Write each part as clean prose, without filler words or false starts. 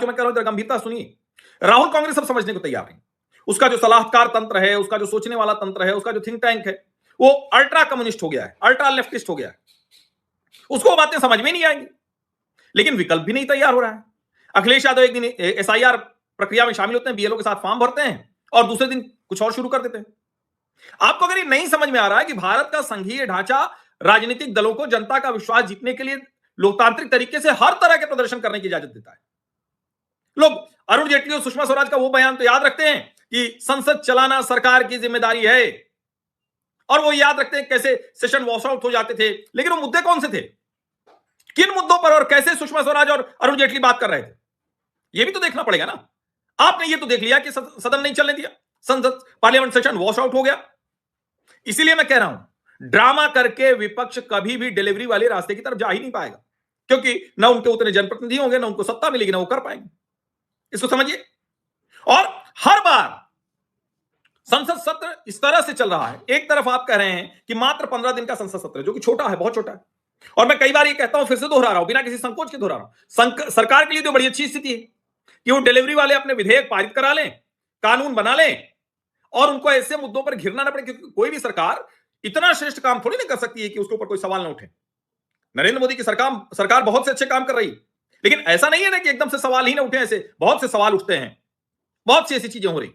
जो मैं कह रहा हूं गंभीरता सुनिए। राहुल कांग्रेस सब समझने को तैयार नहीं। उसका जो सलाहकार तंत्र है, उसका जो सोचने वाला तंत्र है, उसका जो थिंक टैंक है, वो अल्ट्रा कम्युनिस्ट हो गया है, अल्ट्रा लेफ्टिस्ट हो गया है। उसको बातें समझ में नहीं आएंगी, लेकिन विकल्प भी नहीं तैयार हो रहा है। अखिलेश यादव एक दिन एसआईआर प्रक्रिया में शामिल होते हैं, बीएलओ के साथ फॉर्म भरते हैं और दूसरे दिन कुछ और शुरू कर देते हैं। आपको अगर ये नहीं समझ में आ रहा है कि भारत का संघीय ढांचा राजनीतिक दलों को जनता का विश्वास जीतने के लिए लोकतांत्रिक तरीके से हर तरह के प्रदर्शन करने की इजाजत देता है। लोग अरुण जेटली और सुषमा स्वराज का वो बयान तो याद रखते हैं कि संसद चलाना सरकार की जिम्मेदारी है, और वो याद रखते हैं कैसे सेशन वॉश आउट हो जाते थे, लेकिन वो मुद्दे कौन से थे, किन मुद्दों पर और कैसे सुषमा स्वराज और अरुण जेटली बात कर रहे थे, ये भी तो देखना पड़ेगा ना। आपने ये तो देख लिया कि सदन नहीं चलने दिया, संसद पार्लियामेंट सेशन वॉश आउट हो गया। इसीलिए मैं कह रहा हूं, ड्रामा करके विपक्ष कभी भी डिलीवरी वाले रास्ते की तरफ जा ही नहीं पाएगा, क्योंकि ना उनके उतने जनप्रतिनिधि होंगे, ना उनको सत्ता मिलेगी, ना वो कर पाएंगे। इसको समझिए। और हर बार संसद सत्र इस तरह से चल रहा है, एक तरफ आप कह रहे हैं कि मात्र 15 दिन का संसद सत्र है, जो कि छोटा है, बहुत छोटा है। और मैं कई बार ये कहता हूं, फिर से दोहरा रहा हूं, बिना किसी संकोच के दोहरा रहा हूं, सरकार के लिए तो बड़ी अच्छी स्थिति है कि वो डिलीवरी वाले अपने विधेयक पारित करा लें, कानून बना लें, और उनको ऐसे मुद्दों पर घिरना ना पड़े, क्योंकि कोई भी सरकार इतना श्रेष्ठ काम थोड़ी ना कर सकती है कि उसके ऊपर कोई सवाल ना उठे। नरेंद्र मोदी की सरकार बहुत से अच्छे काम कर रही है, लेकिन ऐसा नहीं है ना कि एकदम से सवाल ही ना उठे, ऐसे बहुत से सवाल उठते हैं, बहुत सी ऐसी चीजें हो रही।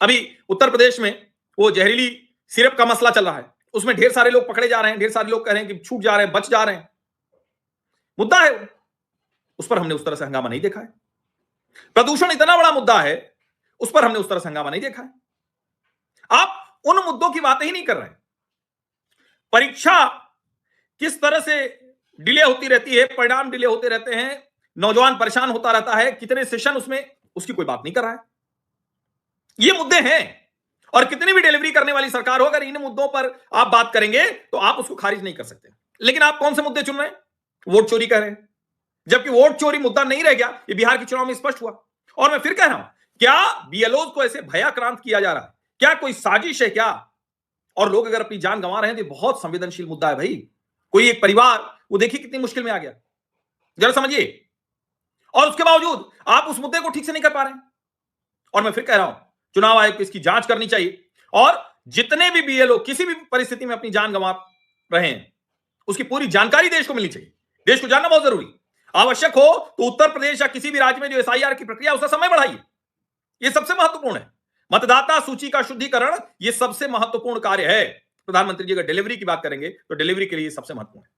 अभी उत्तर प्रदेश में वो जहरीली सिरप का मसला चल रहा है, उसमें ढेर सारे लोग पकड़े जा रहे हैं, ढेर सारे लोग कह रहे हैं कि छूट जा रहे हैं, बच जा रहे हैं। मुद्दा है, उस पर हमने उस तरह से हंगामा नहीं देखा है। प्रदूषण इतना बड़ा मुद्दा है, उस पर हमने उस तरह से हंगामा नहीं देखा है। आप उन मुद्दों की बातें ही नहीं कर रहे हैं। परीक्षा किस तरह से डिले होती रहती है, परिणाम डिले होते रहते हैं, नौजवान परेशान होता रहता है, कितने सेशन उसमें, उसकी कोई बात नहीं कर रहा है। ये मुद्दे हैं, और कितनी भी डिलीवरी करने वाली सरकार हो, अगर इन मुद्दों पर आप बात करेंगे तो आप उसको खारिज नहीं कर सकते। लेकिन आप कौन से मुद्दे चुन रहे हैं? वोट चोरी कह रहे हैं, जबकि वोट चोरी मुद्दा नहीं रह गया। ये बिहार के चुनाव में स्पष्ट हुआ। और मैं फिर कह रहा हूं, क्या बीएलओ को ऐसे भयाक्रांत किया जा रहा है? क्या कोई साजिश है क्या? और लोग अगर अपनी जान गंवा रहे हैं तो बहुत संवेदनशील मुद्दा है भाई। कोई एक परिवार, वो देखिए कितनी मुश्किल में आ गया, जरा समझिए, और उसके बावजूद आप उस मुद्दे को ठीक से नहीं कर पा रहे हैं। और मैं फिर कह रहा हूं, चुनाव आयोग को इसकी जांच करनी चाहिए, और जितने भी बीएलओ किसी भी परिस्थिति में अपनी जान गंवा रहे हैं, उसकी पूरी जानकारी देश को मिलनी चाहिए। देश को जानना बहुत जरूरी। आवश्यक हो तो उत्तर प्रदेश या किसी भी राज्य में जो एसआईआर की प्रक्रिया, उसका समय बढ़ाइए। यह सबसे महत्वपूर्ण है। मतदाता सूची का शुद्धिकरण, यह सबसे महत्वपूर्ण कार्य है। प्रधानमंत्री जी अगर डिलीवरी की बात करेंगे तो डिलीवरी के लिए सबसे महत्वपूर्ण है।